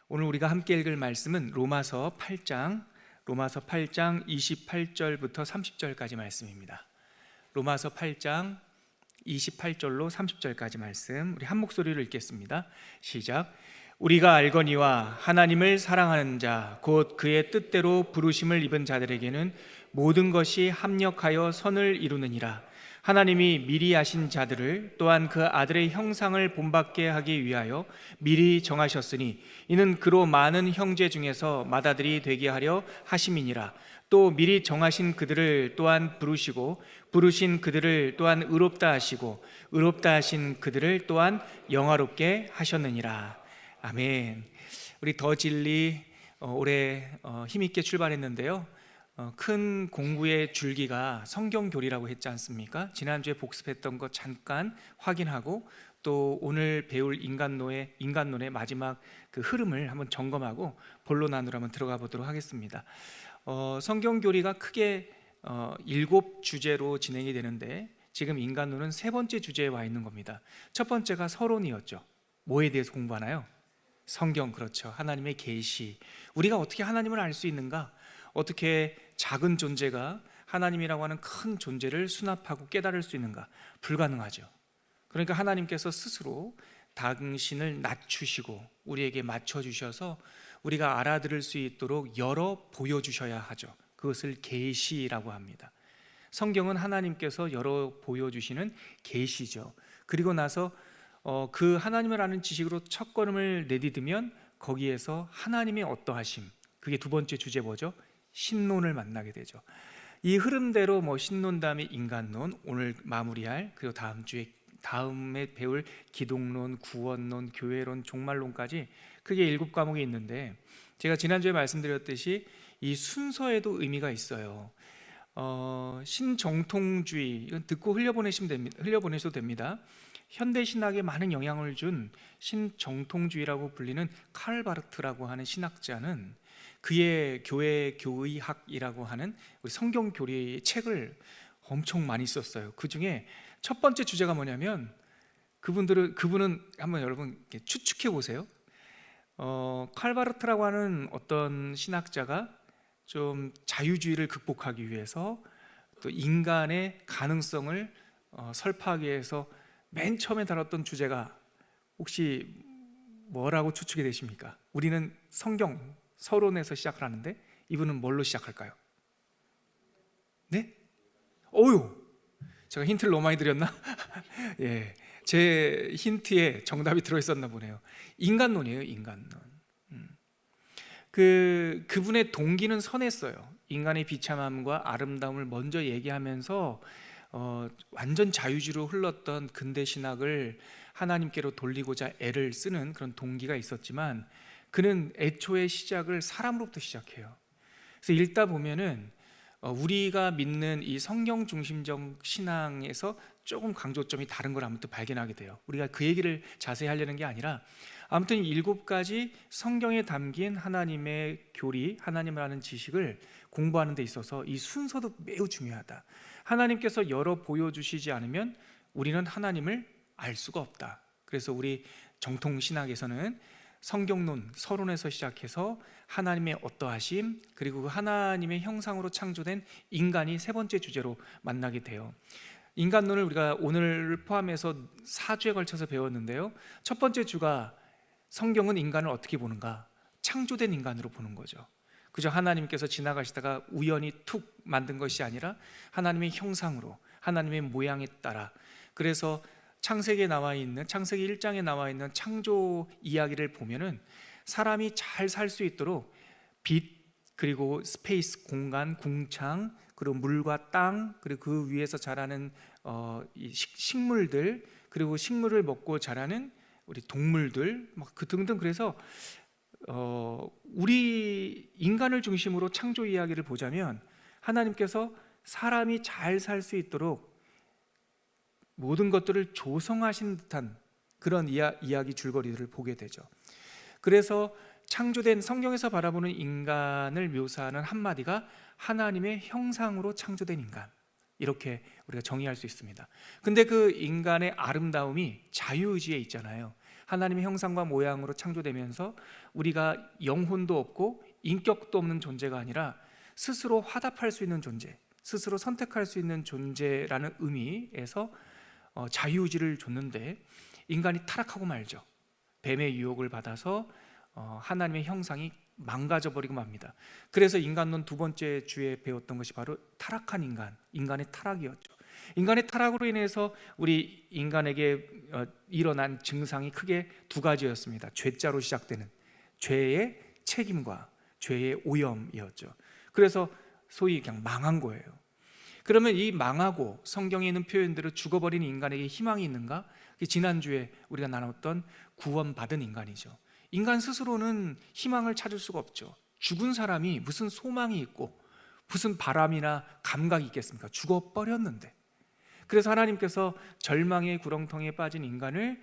오늘 우리가 함께 읽을 말씀은 로마서 8장 28절부터 30절까지 말씀입니다. 로마서 8장 28절로 30절까지 말씀, 우리 한 목소리로 읽겠습니다. 시작. 우리가 알거니와 하나님을 사랑하는 자 곧 그의 뜻대로 부르심을 입은 자들에게는 모든 것이 합력하여 선을 이루느니라. 하나님이 미리 아신 자들을 또한 그 아들의 형상을 본받게 하기 위하여 미리 정하셨으니 이는 그로 많은 형제 중에서 맏아들이 되게 하려 하심이니라. 또 미리 정하신 그들을 또한 부르시고 부르신 그들을 또한 의롭다 하시고 의롭다 하신 그들을 또한 영화롭게 하셨느니라. 아멘. 우리 더 진리 올해 힘있게 출발했는데요. 큰 공부의 줄기가 성경교리라고 했지 않습니까? 지난주에 복습했던 것 잠깐 확인하고 또 오늘 배울 인간론의 마지막 그 흐름을 한번 점검하고 본론 안으로 한번 들어가 보도록 하겠습니다. 성경교리가 크게 7주제로 진행이 되는데 지금 인간론은 3번째 주제에 와 있는 겁니다. 첫 번째가 서론이었죠. 뭐에 대해서 공부하나요? 성경, 그렇죠. 하나님의 계시. 우리가 어떻게 하나님을 알 수 있는가? 어떻게 작은 존재가 하나님이라고 하는 큰 존재를 수납하고 깨달을 수 있는가? 불가능하죠. 그러니까 하나님께서 스스로 당신을 낮추시고 우리에게 맞춰주셔서 우리가 알아들을 수 있도록 열어 보여주셔야 하죠. 그것을 계시라고 합니다. 성경은 하나님께서 열어 보여주시는 계시죠. 그리고 나서 그 하나님을 아는 지식으로 첫걸음을 내디디면 거기에서 하나님의 어떠하심, 그게 두 번째 주제 뭐죠? 신론을 만나게 되죠. 이 흐름대로 신론 다음에 인간론, 오늘 마무리할, 그리고 다음에 배울 기독론, 구원론, 교회론, 종말론까지 크게 7과목이 있는데 제가 지난주에 말씀드렸듯이 이 순서에도 의미가 있어요. 신정통주의, 이건 듣고 흘려보내셔도 됩니다. 현대 신학에 많은 영향을 준 신정통주의라고 불리는 칼 바르트라고 하는 신학자는 그의 교의학이라고 하는 우리 성경 교리의 책을 엄청 많이 썼어요. 그 중에 첫 번째 주제가 뭐냐면 그분은 한번 여러분 추측해 보세요. 칼 바르트라고 하는 어떤 신학자가 좀 자유주의를 극복하기 위해서 또 인간의 가능성을 설파하기 위해서 맨 처음에 다뤘던 주제가 혹시 뭐라고 추측이 되십니까? 우리는 성경 서론에서 시작을 하는데 이분은 뭘로 시작할까요? 네? 어유, 제가 힌트를 너무 많이 드렸나? 예, 제 힌트에 정답이 들어있었나 보네요. 인간론이에요, 인간론. 그분의 동기는 선했어요. 인간의 비참함과 아름다움을 먼저 얘기하면서 완전 자유주의로 흘렀던 근대 신학을 하나님께로 돌리고자 애를 쓰는 그런 동기가 있었지만 그는 애초에 시작을 사람으로부터 시작해요. 그래서 읽다 보면은 우리가 믿는 이 성경 중심적 신앙에서 조금 강조점이 다른 걸 아무튼 발견하게 돼요. 우리가 그 얘기를 자세히 하려는 게 아니라 아무튼 7가지 성경에 담긴 하나님의 교리, 하나님을 아는 지식을 공부하는 데 있어서 이 순서도 매우 중요하다. 하나님께서 열어 보여주시지 않으면 우리는 하나님을 알 수가 없다. 그래서 우리 정통신학에서는 성경론, 서론에서 시작해서 하나님의 어떠하심, 그리고 그 하나님의 형상으로 창조된 인간이 3번째 주제로 만나게 돼요. 인간론을 우리가 오늘 포함해서 4주에 걸쳐서 배웠는데요. 첫 번째 주가 성경은 인간을 어떻게 보는가? 창조된 인간으로 보는 거죠. 그저 하나님께서 지나가시다가 우연히 툭 만든 것이 아니라 하나님의 형상으로, 하나님의 모양에 따라. 그래서 창세기 1장에 나와 있는 창조 이야기를 보면은 사람이 잘 살 수 있도록 빛, 그리고 스페이스, 공간, 궁창, 그리고 물과 땅, 그리고 그 위에서 자라는 이 식물들, 그리고 식물을 먹고 자라는 우리 동물들, 그 등등. 그래서 우리 인간을 중심으로 창조 이야기를 보자면 하나님께서 사람이 잘 살 수 있도록 모든 것들을 조성하신 듯한 그런 이야기 줄거리를 보게 되죠. 그래서 창조된 성경에서 바라보는 인간을 묘사하는 한마디가 하나님의 형상으로 창조된 인간, 이렇게 우리가 정의할 수 있습니다. 근데 그 인간의 아름다움이 자유의지에 있잖아요. 하나님의 형상과 모양으로 창조되면서 우리가 영혼도 없고 인격도 없는 존재가 아니라 스스로 화답할 수 있는 존재, 스스로 선택할 수 있는 존재라는 의미에서 자유의지를 줬는데 인간이 타락하고 말죠. 뱀의 유혹을 받아서 하나님의 형상이 망가져버리고 맙니다. 그래서 인간론 두 번째 주에 배웠던 것이 바로 타락한 인간, 인간의 타락이었죠. 인간의 타락으로 인해서 우리 인간에게 일어난 증상이 크게 두 가지였습니다. 죄자로 시작되는 죄의 책임과 죄의 오염이었죠. 그래서 소위 그냥 망한 거예요. 그러면 이 망하고 성경에 있는 표현대로 죽어버린 인간에게 희망이 있는가? 지난주에 우리가 나눴던 구원받은 인간이죠. 인간 스스로는 희망을 찾을 수가 없죠. 죽은 사람이 무슨 소망이 있고 무슨 바람이나 감각이 있겠습니까? 죽어버렸는데. 그래서 하나님께서 절망의 구렁텅이에 빠진 인간을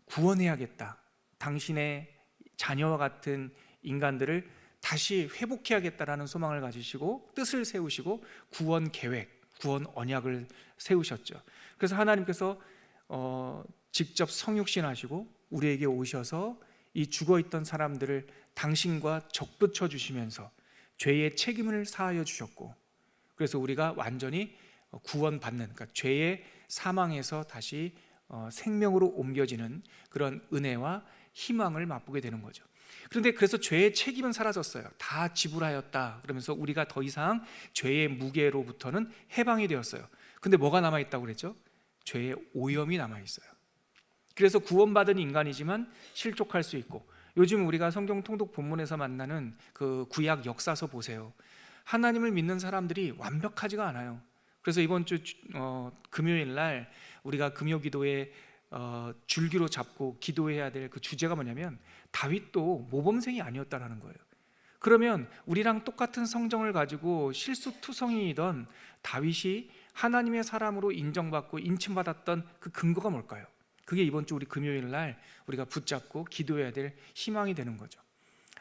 구원해야겠다, 당신의 자녀와 같은 인간들을 다시 회복해야겠다라는 소망을 가지시고 뜻을 세우시고 구원 계획, 구원 언약을 세우셨죠. 그래서 하나님께서 직접 성육신하시고 우리에게 오셔서 이 죽어있던 사람들을 당신과 적붙여 주시면서 죄의 책임을 사하여 주셨고, 그래서 우리가 완전히 구원받는, 그러니까 죄의 사망에서 다시 생명으로 옮겨지는 그런 은혜와 희망을 맛보게 되는 거죠. 그런데 그래서 죄의 책임은 사라졌어요. 다 지불하였다 그러면서 우리가 더 이상 죄의 무게로부터는 해방이 되었어요. 근데 뭐가 남아있다고 그랬죠? 죄의 오염이 남아있어요. 그래서 구원받은 인간이지만 실족할 수 있고, 요즘 우리가 성경 통독 본문에서 만나는 그 구약 역사서 보세요. 하나님을 믿는 사람들이 완벽하지가 않아요. 그래서 이번 주 금요일 날 우리가 금요 기도에 줄기로 잡고 기도해야 될 그 주제가 뭐냐면 다윗도 모범생이 아니었다라는 거예요. 그러면 우리랑 똑같은 성정을 가지고 실수투성이던 다윗이 하나님의 사람으로 인정받고 인침받았던 그 근거가 뭘까요? 그게 이번 주 우리 금요일 날 우리가 붙잡고 기도해야 될 희망이 되는 거죠.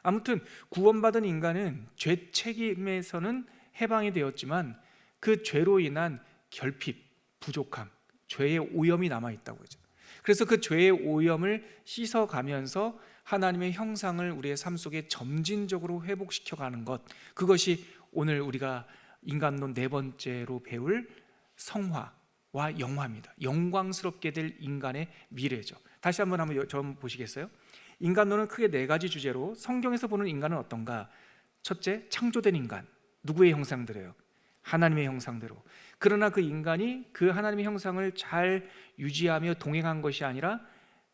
아무튼 구원받은 인간은 죄 책임에서는 해방이 되었지만 그 죄로 인한 결핍, 부족함, 죄의 오염이 남아있다고 하죠. 그래서 그 죄의 오염을 씻어가면서 하나님의 형상을 우리의 삶 속에 점진적으로 회복시켜가는 것, 그것이 오늘 우리가 인간론 네 번째로 배울 성화와 영화입니다. 영광스럽게 될 인간의 미래죠. 다시 한번 좀 보시겠어요? 인간론은 크게 네 가지 주제로 성경에서 보는 인간은 어떤가? 첫째, 창조된 인간. 누구의 형상대로요? 하나님의 형상대로. 그러나 그 인간이 그 하나님의 형상을 잘 유지하며 동행한 것이 아니라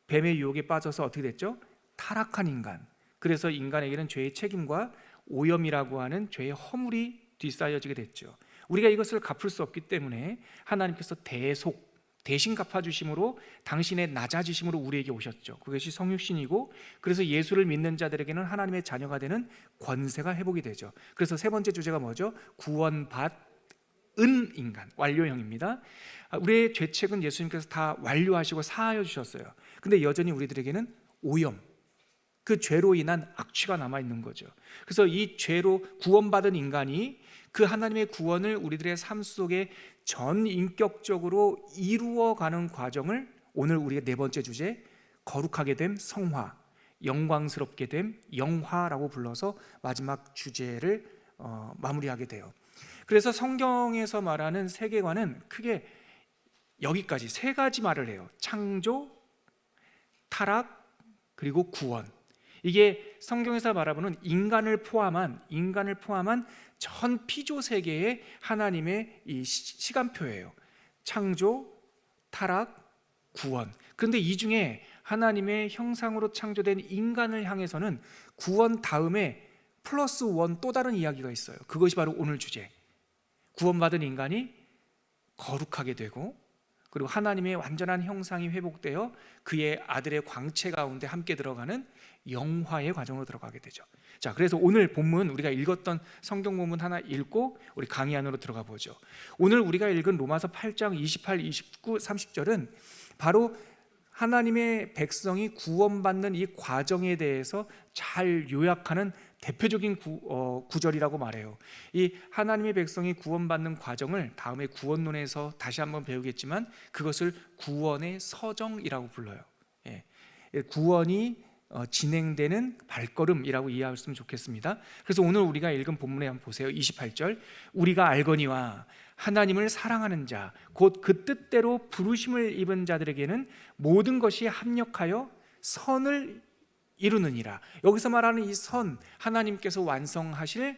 뱀의 유혹에 빠져서 어떻게 됐죠? 타락한 인간. 그래서 인간에게는 죄의 책임과 오염이라고 하는 죄의 허물이 뒤쌓여지게 됐죠. 우리가 이것을 갚을 수 없기 때문에 하나님께서 대신 갚아주심으로 당신의 낮아지심으로 우리에게 오셨죠. 그것이 성육신이고, 그래서 예수를 믿는 자들에게는 하나님의 자녀가 되는 권세가 회복이 되죠. 그래서 세 번째 주제가 뭐죠? 구원받은 인간, 완료형입니다. 우리의 죄책은 예수님께서 다 완료하시고 사하여 주셨어요. 근데 여전히 우리들에게는 오염, 그 죄로 인한 악취가 남아있는 거죠. 그래서 이 죄로 구원받은 인간이 그 하나님의 구원을 우리들의 삶 속에 전인격적으로 이루어가는 과정을 오늘 우리의 네 번째 주제, 거룩하게 됨 성화, 영광스럽게 됨 영화라고 불러서 마지막 주제를 마무리하게 돼요. 그래서 성경에서 말하는 세계관은 크게 여기까지 세 가지 말을 해요. 창조, 타락, 그리고 구원. 이게 성경에서 바라보는 인간을 포함한 전 피조 세계의 하나님의 이 시간표예요. 창조, 타락, 구원. 그런데 이 중에 하나님의 형상으로 창조된 인간을 향해서는 구원 다음에 플러스 원 또 다른 이야기가 있어요. 그것이 바로 오늘 주제. 구원받은 인간이 거룩하게 되고, 그리고 하나님의 완전한 형상이 회복되어 그의 아들의 광채 가운데 함께 들어가는 영화의 과정으로 들어가게 되죠. 자, 그래서 오늘 본문 우리가 읽었던 성경 본문 하나 읽고 우리 강의 안으로 들어가 보죠. 오늘 우리가 읽은 로마서 8장 28, 29, 30절은 바로 하나님의 백성이 구원받는 이 과정에 대해서 잘 요약하는 대표적인 구절이라고 말해요. 이 하나님의 백성이 구원받는 과정을 다음에 구원론에서 다시 한번 배우겠지만 그것을 구원의 서정이라고 불러요. 예. 구원이 진행되는 발걸음이라고 이해하셨으면 좋겠습니다. 그래서 오늘 우리가 읽은 본문에 한번 보세요. 28절, 우리가 알거니와 하나님을 사랑하는 자 곧 그 뜻대로 부르심을 입은 자들에게는 모든 것이 합력하여 선을 이루느니라. 여기서 말하는 이 선, 하나님께서 완성하실,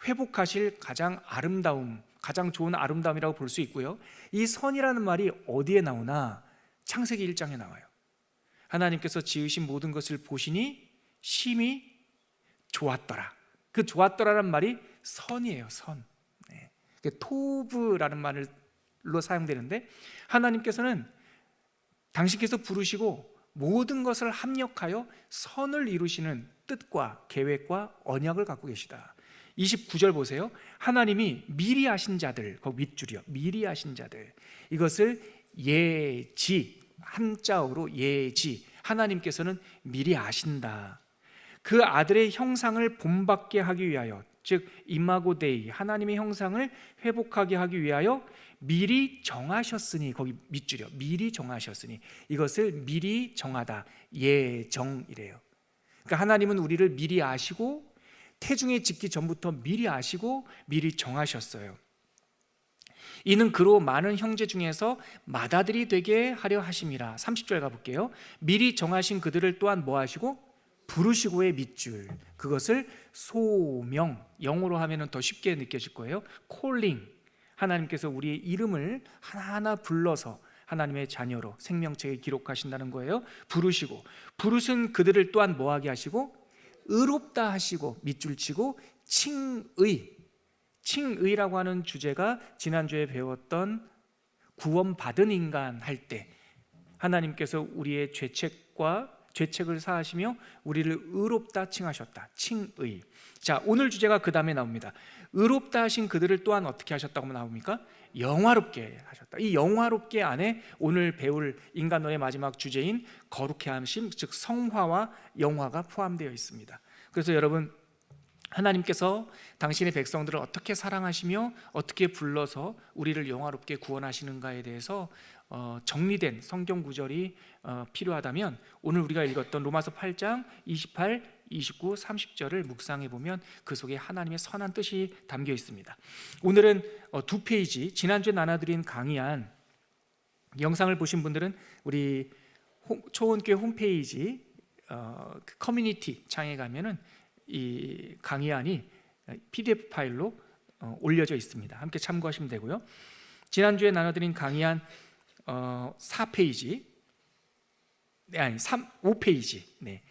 회복하실 가장 아름다움, 가장 좋은 아름다움이라고 볼 수 있고요. 이 선이라는 말이 어디에 나오나? 창세기 1장에 나와요. 하나님께서 지으신 모든 것을 보시니 심히 좋았더라. 그 좋았더라라는 말이 선이에요. 선. 네. 토브라는 말로 사용되는데, 하나님께서는 당신께서 부르시고 모든 것을 합력하여 선을 이루시는 뜻과 계획과 언약을 갖고 계시다. 29절 보세요. 하나님이 미리 아신 자들, 거기 밑줄이요, 미리 아신 자들, 이것을 예지, 한자어로 예지, 하나님께서는 미리 아신다. 그 아들의 형상을 본받게 하기 위하여, 즉 이마고 데이, 하나님의 형상을 회복하게 하기 위하여 미리 정하셨으니, 거기 밑줄이요, 미리 정하셨으니, 이것을 미리 정하다, 예정이래요. 그러니까 하나님은 우리를 미리 아시고, 태중에 짓기 전부터 미리 아시고 미리 정하셨어요. 이는 그로 많은 형제 중에서 맏아들이 되게 하려 하심이라. 30절 가볼게요. 미리 정하신 그들을 또한 뭐 하시고? 부르시고의 밑줄, 그것을 소명, 영어로 하면 더 쉽게 느껴질 거예요. 콜링, 하나님께서 우리의 이름을 하나하나 불러서 하나님의 자녀로 생명책에 기록하신다는 거예요. 부르시고, 부르신 그들을 또한 뭐하게 하시고? 의롭다 하시고, 밑줄 치고 칭의, 칭의라고 하는 주제가 지난주에 배웠던 구원받은 인간 할 때 하나님께서 우리의 죄책을 사하시며 우리를 의롭다 칭하셨다. 칭의. 자, 오늘 주제가 그 다음에 나옵니다. 의롭다 하신 그들을 또한 어떻게 하셨다고 나옵니까? 영화롭게 하셨다. 이 영화롭게 안에 오늘 배울 인간론의 마지막 주제인 거룩해 하심, 즉 성화와 영화가 포함되어 있습니다. 그래서 여러분, 하나님께서 당신의 백성들을 어떻게 사랑하시며 어떻게 불러서 우리를 영화롭게 구원하시는가에 대해서 정리된 성경 구절이 필요하다면 오늘 우리가 읽었던 로마서 8장 28, 29, 30절을 묵상해 보면 그 속에 하나님의 선한 뜻이 담겨 있습니다. 오늘은 두 페이지, 지난주에 나눠드린 강의안 영상을 보신 분들은 우리 초원교회 홈페이지 커뮤니티 창에 가면은 이 강의안이 PDF 파일로 올려져 있습니다. 함께 참고하시면 되고요. 지난주에 나눠드린 강의안 4페이지, 아니 5페이지, 네.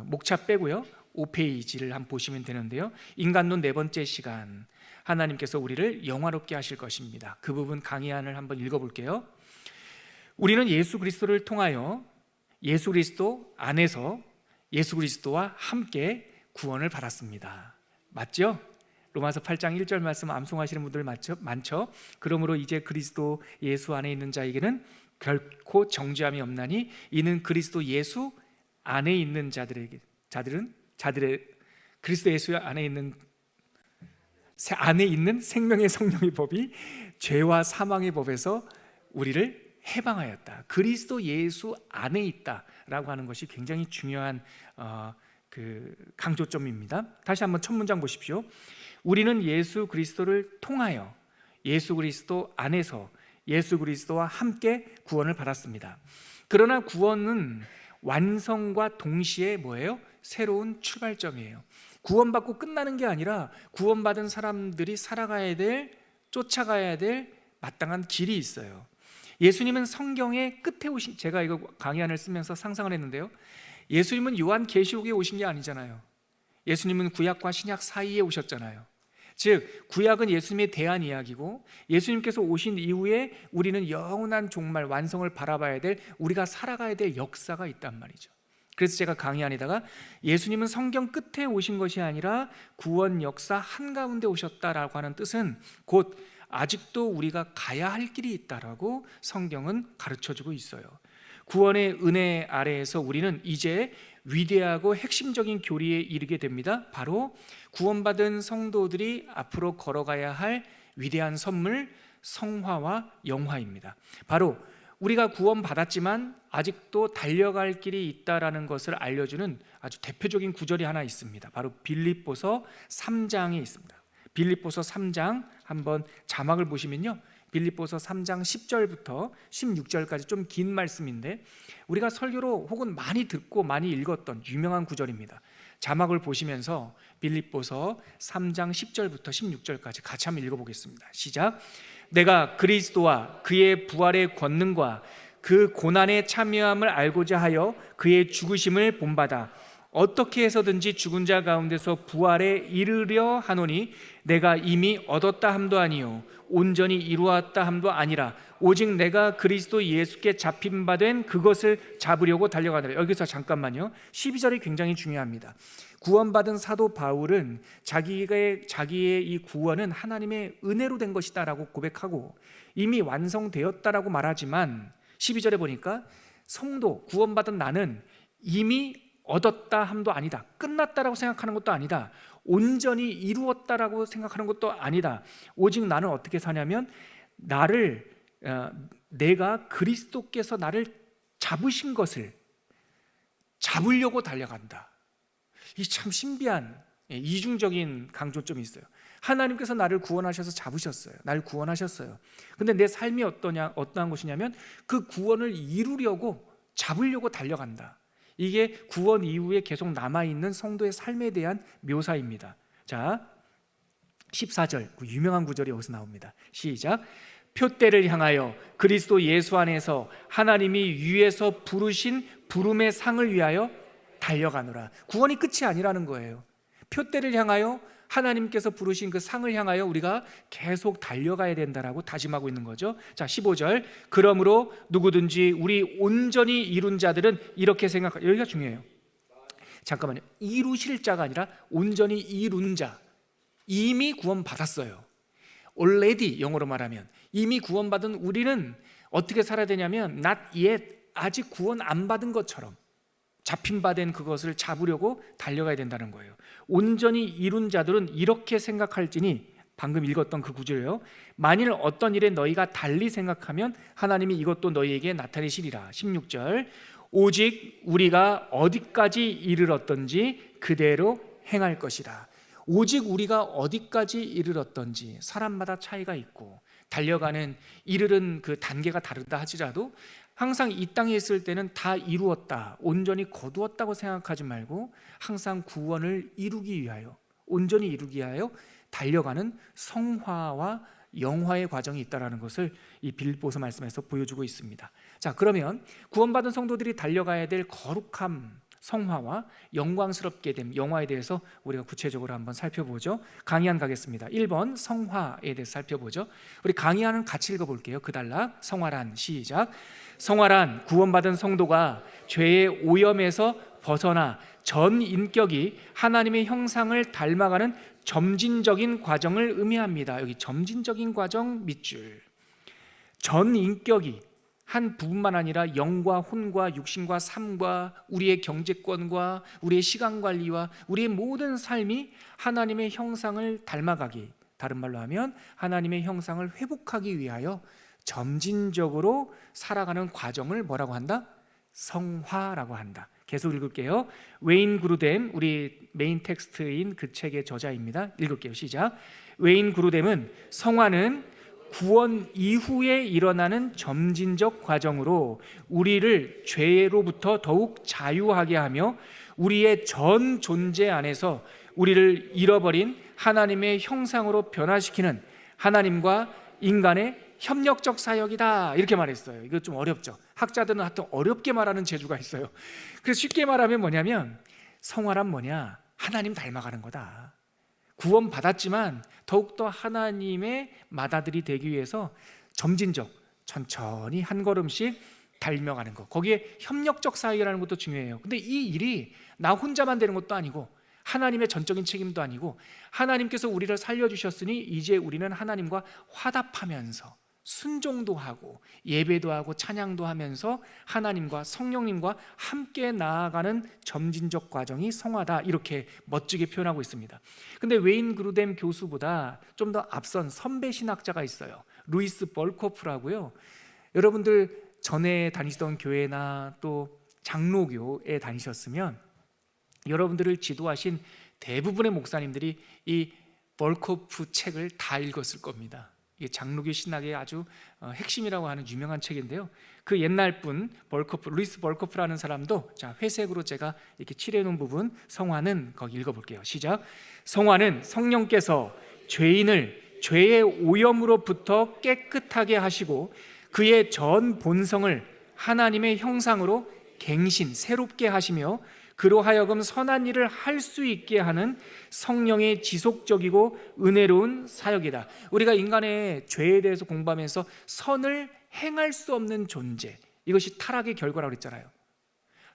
목차 빼고요, 5페이지를 한번 보시면 되는데요. 인간론 네 번째 시간, 하나님께서 우리를 영화롭게 하실 것입니다. 그 부분 강의안을 한번 읽어볼게요. 우리는 예수 그리스도를 통하여 예수 그리스도 안에서 예수 그리스도와 함께 구원을 받았습니다. 맞죠? 로마서 8장 1절 말씀 암송하시는 분들 많죠? 그러므로 이제 그리스도 예수 안에 있는 자에게는 결코 정죄함이 없나니 이는 그리스도 예수 안에 있는 자들의 그리스도 예수 안에 있는 생명의 성령의 법이 죄와 사망의 법에서 우리를 해방하였다. 그리스도 예수 안에 있다라고 하는 것이 굉장히 중요한 그 강조점입니다. 다시 한번 첫 문장 보십시오. 우리는 예수 그리스도를 통하여 예수 그리스도 안에서 예수 그리스도와 함께 구원을 받았습니다. 그러나 구원은 완성과 동시에 뭐예요? 새로운 출발점이에요. 구원받고 끝나는 게 아니라 구원받은 사람들이 살아가야 될, 쫓아가야 될 마땅한 길이 있어요. 예수님은 성경의 끝에 오신, 제가 이거 강의안을 쓰면서 상상을 했는데요, 예수님은 요한계시록에 오신 게 아니잖아요. 예수님은 구약과 신약 사이에 오셨잖아요. 즉 구약은 예수님의 대한 이야기고 예수님께서 오신 이후에 우리는 영원한 종말 완성을 바라봐야 될, 우리가 살아가야 될 역사가 있단 말이죠. 그래서 제가 강의안에다가 예수님은 성경 끝에 오신 것이 아니라 구원 역사 한가운데 오셨다라고 하는 뜻은 곧 아직도 우리가 가야 할 길이 있다라고 성경은 가르쳐주고 있어요. 구원의 은혜 아래에서 우리는 이제 위대하고 핵심적인 교리에 이르게 됩니다. 바로 구원받은 성도들이 앞으로 걸어가야 할 위대한 선물, 성화와 영화입니다. 바로 우리가 구원받았지만 아직도 달려갈 길이 있다라는 것을 알려주는 아주 대표적인 구절이 하나 있습니다. 바로 빌립보서 3장에 있습니다. 빌립보서 3장 한번 자막을 보시면요, 빌립보서 3장 10절부터 16절까지 좀 긴 말씀인데 우리가 설교로 혹은 많이 듣고 많이 읽었던 유명한 구절입니다. 자막을 보시면서 빌립보서 3장 10절부터 16절까지 같이 한번 읽어보겠습니다. 시작. 내가 그리스도와 그의 부활의 권능과 그 고난에 참여함을 알고자 하여 그의 죽으심을 본받아 어떻게 해서든지 죽은 자 가운데서 부활에 이르려 하노니 내가 이미 얻었다 함도 아니요 온전히 이루었다 함도 아니라 오직 내가 그리스도 예수께 잡힌 바 된 그것을 잡으려고 달려가노라. 여기서 잠깐만요, 12절이 굉장히 중요합니다. 구원받은 사도 바울은 자기의 이 구원은 하나님의 은혜로 된 것이다라고 고백하고 이미 완성되었다라고 말하지만 12절에 보니까 성도, 구원받은 나는 이미 얻었다 함도 아니다, 끝났다라고 생각하는 것도 아니다, 온전히 이루었다라고 생각하는 것도 아니다. 오직 나는 어떻게 사냐면 내가 그리스도께서 나를 잡으신 것을 잡으려고 달려간다. 이 참 신비한 이중적인 강조점이 있어요. 하나님께서 나를 구원하셔서 잡으셨어요. 나를 구원하셨어요. 근데 내 삶이 어떠한 것이냐면 그 구원을 이루려고, 잡으려고 달려간다. 이게 구원 이후에 계속 남아있는 성도의 삶에 대한 묘사입니다. 자, 14절 그 유명한 구절이 여기서 나옵니다. 시작. 표대를 향하여 그리스도 예수 안에서 하나님이 위에서 부르신 부름의 상을 위하여 달려가노라. 구원이 끝이 아니라는 거예요. 표대를 향하여 하나님께서 부르신 그 상을 향하여 우리가 계속 달려가야 된다라고 다짐하고 있는 거죠. 자, 15절. 그러므로 누구든지 우리 온전히 이룬 자들은 이렇게 생각하. 여기가 중요해요. 잠깐만요. 이루실 자가 아니라 온전히 이룬 자. 이미 구원받았어요. already, 영어로 말하면 이미 구원받은 우리는 어떻게 살아야 되냐면 not yet, 아직 구원 안 받은 것처럼 잡힌 바 된 그것을 잡으려고 달려가야 된다는 거예요. 온전히 이룬 자들은 이렇게 생각할지니, 방금 읽었던 그 구절이에요. 만일 어떤 일에 너희가 달리 생각하면 하나님이 이것도 너희에게 나타내시리라. 16절. 오직 우리가 어디까지 이르렀던지 그대로 행할 것이라. 오직 우리가 어디까지 이르렀던지, 사람마다 차이가 있고 달려가는 이르는 그 단계가 다르다 하지라도 항상 이 땅에 있을 때는 다 이루었다, 온전히 거두었다고 생각하지 말고 항상 구원을 이루기 위하여, 온전히 이루기 위하여 달려가는 성화와 영화의 과정이 있다는 것을 이 빌립보서 말씀에서 보여주고 있습니다. 자, 그러면 구원받은 성도들이 달려가야 될 거룩함, 성화와 영광스럽게 됨, 영화에 대해서 우리가 구체적으로 한번 살펴보죠. 강의한 가겠습니다. 1번 성화에 대해서 살펴보죠. 우리 강의하는 같이 읽어볼게요. 그 단락 성화란. 시작. 성화란 구원받은 성도가 죄의 오염에서 벗어나 전 인격이 하나님의 형상을 닮아가는 점진적인 과정을 의미합니다. 여기 점진적인 과정 밑줄. 전 인격이 한 부분만 아니라 영과 혼과 육신과 삶과 우리의 경제권과 우리의 시간관리와 우리의 모든 삶이 하나님의 형상을 닮아가기, 다른 말로 하면 하나님의 형상을 회복하기 위하여 점진적으로 살아가는 과정을 뭐라고 한다? 성화라고 한다. 계속 읽을게요. 웨인 그루뎀, 우리 메인 텍스트인 그 책의 저자입니다. 읽을게요. 시작. 웨인 그루뎀은 성화는 구원 이후에 일어나는 점진적 과정으로 우리를 죄로부터 더욱 자유하게 하며 우리의 전 존재 안에서 우리를 잃어버린 하나님의 형상으로 변화시키는 하나님과 인간의 협력적 사역이다, 이렇게 말했어요. 이거 좀 어렵죠. 학자들은 하여튼 어렵게 말하는 재주가 있어요. 그래서 쉽게 말하면 뭐냐면 성화란 뭐냐? 하나님 닮아가는 거다. 구원 받았지만 더욱더 하나님의 맏아들이 되기 위해서 점진적, 천천히 한 걸음씩 닮아가는 것, 거기에 협력적 사역이라는 것도 중요해요. 근데 이 일이 나 혼자만 되는 것도 아니고 하나님의 전적인 책임도 아니고 하나님께서 우리를 살려주셨으니 이제 우리는 하나님과 화답하면서 순종도 하고 예배도 하고 찬양도 하면서 하나님과 성령님과 함께 나아가는 점진적 과정이 성화다, 이렇게 멋지게 표현하고 있습니다. 근데 웨인 그루뎀 교수보다 좀 더 앞선 선배 신학자가 있어요. 루이스 벌코프라고요. 여러분들 전에 다니시던 교회나 또 장로교에 다니셨으면 여러분들을 지도하신 대부분의 목사님들이 이 벌코프 책을 다 읽었을 겁니다. 이게 장로교 신학의 아주 핵심이라고 하는 유명한 책인데요. 그 옛날 분 벌코프, 루이스 벌코프라는 사람도, 자, 회색으로 제가 이렇게 칠해 놓은 부분, 성화는 거기 읽어볼게요. 시작. 성화는 성령께서 죄인을 죄의 오염으로부터 깨끗하게 하시고 그의 전 본성을 하나님의 형상으로 갱신, 새롭게 하시며 그로 하여금 선한 일을 할 수 있게 하는 성령의 지속적이고 은혜로운 사역이다. 우리가 인간의 죄에 대해서 공부하면서 선을 행할 수 없는 존재, 이것이 타락의 결과라고 그랬잖아요.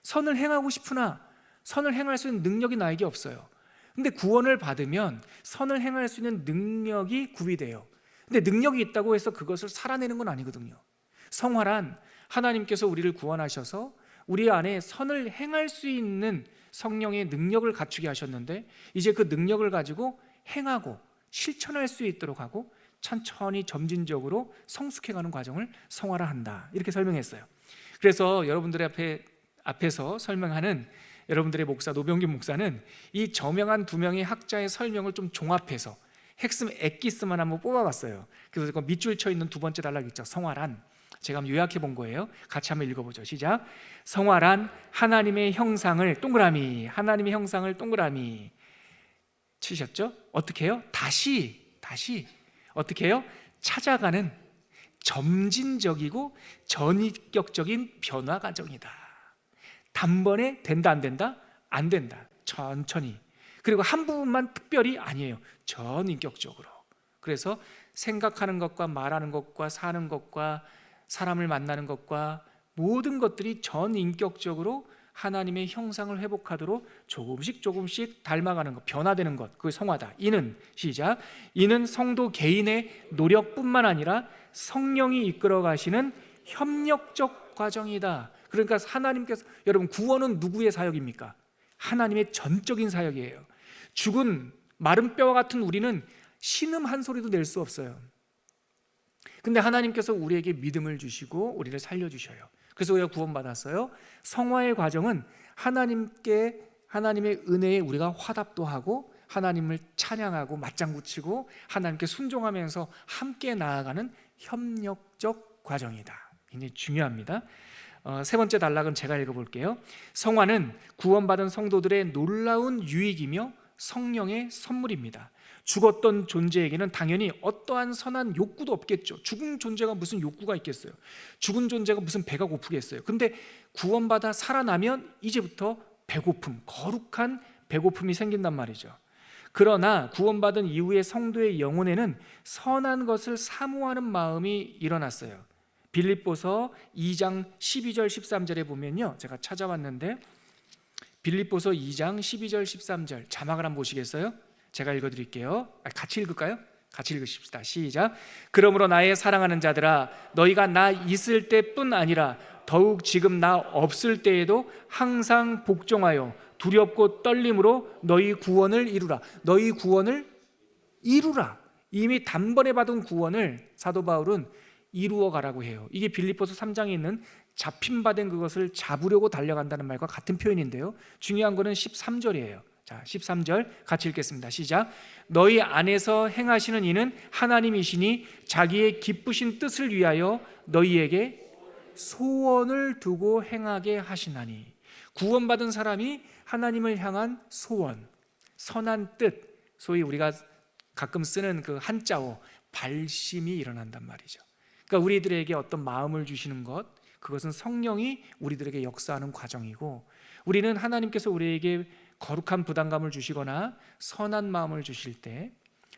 선을 행하고 싶으나 선을 행할 수 있는 능력이 나에게 없어요. 근데 구원을 받으면 선을 행할 수 있는 능력이 구비돼요. 근데 능력이 있다고 해서 그것을 살아내는 건 아니거든요. 성화란 하나님께서 우리를 구원하셔서 우리 안에 선을 행할 수 있는 성령의 능력을 갖추게 하셨는데, 이제 그 능력을 가지고 행하고 실천할 수 있도록 하고 천천히 점진적으로 성숙해가는 과정을 성화라 한다, 이렇게 설명했어요. 그래서 여러분들의 앞에서 설명하는 여러분들의 목사 노병균 목사는 이 저명한 두 명의 학자의 설명을 좀 종합해서 핵심 엑기스만 한번 뽑아봤어요. 그래서 그 밑줄 쳐 있는 두 번째 단락 있죠. 성화란, 제가 한번 요약해 본 거예요. 같이 한번 읽어보죠. 시작. 성화란 하나님의 형상을 동그라미, 하나님의 형상을 동그라미 치셨죠? 어떻게 해요? 다시 어떻게 해요? 찾아가는 점진적이고 전인격적인 변화 과정이다. 단번에 된다 안 된다? 안 된다. 천천히. 그리고 한 부분만 특별히 아니에요. 전인격적으로. 그래서 생각하는 것과 말하는 것과 사는 것과 사람을 만나는 것과 모든 것들이 전인격적으로 하나님의 형상을 회복하도록 조금씩 닮아가는 것, 변화되는 것, 그게 성화다. 이는, 시작, 이는 성도 개인의 노력뿐만 아니라 성령이 이끌어 가시는 협력적 과정이다. 그러니까 하나님께서, 여러분, 구원은 누구의 사역입니까? 하나님의 전적인 사역이에요. 죽은 마른 뼈와 같은 우리는 신음 한 소리도 낼 수 없어요. 근데 하나님께서 우리에게 믿음을 주시고 우리를 살려주셔요. 그래서 우리가 구원받았어요. 성화의 과정은 하나님의 은혜에 우리가 화답도 하고 하나님을 찬양하고 맞장구 치고 하나님께 순종하면서 함께 나아가는 협력적 과정이다. 굉장히 중요합니다. 세 번째 단락은 제가 읽어볼게요. 성화는 구원받은 성도들의 놀라운 유익이며 성령의 선물입니다. 죽었던 존재에게는 당연히 어떠한 선한 욕구도 없겠죠. 죽은 존재가 무슨 욕구가 있겠어요? 죽은 존재가 무슨 배가 고프겠어요? 근데 구원받아 살아나면 이제부터 배고픔, 거룩한 배고픔이 생긴단 말이죠. 그러나 구원받은 이후의 성도의 영혼에는 선한 것을 사모하는 마음이 일어났어요. 빌립보서 2장 12절 13절에 보면요, 제가 찾아왔는데 빌립보서 2장 12절 13절 자막을 한번 보시겠어요? 제가 읽어드릴게요. 같이 읽을까요? 같이 읽으십시다. 시작. 그러므로 나의 사랑하는 자들아, 너희가 나 있을 때뿐 아니라 더욱 지금 나 없을 때에도 항상 복종하여 두렵고 떨림으로 너희 구원을 이루라. 너희 구원을 이루라. 이미 단번에 받은 구원을 사도 바울은 이루어 가라고 해요. 이게 빌립보서 3장에 있는 잡힘받은 그것을 잡으려고 달려간다는 말과 같은 표현인데요, 중요한 거는 13절이에요. 자, 13절 같이 읽겠습니다. 시작. 너희 안에서 행하시는 이는 하나님이시니 자기의 기쁘신 뜻을 위하여 너희에게 소원을 두고 행하게 하시나니. 구원받은 사람이 하나님을 향한 소원, 선한 뜻, 소위 우리가 가끔 쓰는 그 한자어 발심이 일어난단 말이죠. 그러니까 우리들에게 어떤 마음을 주시는 것, 그것은 성령이 우리들에게 역사하는 과정이고, 우리는 하나님께서 우리에게 거룩한 부담감을 주시거나 선한 마음을 주실 때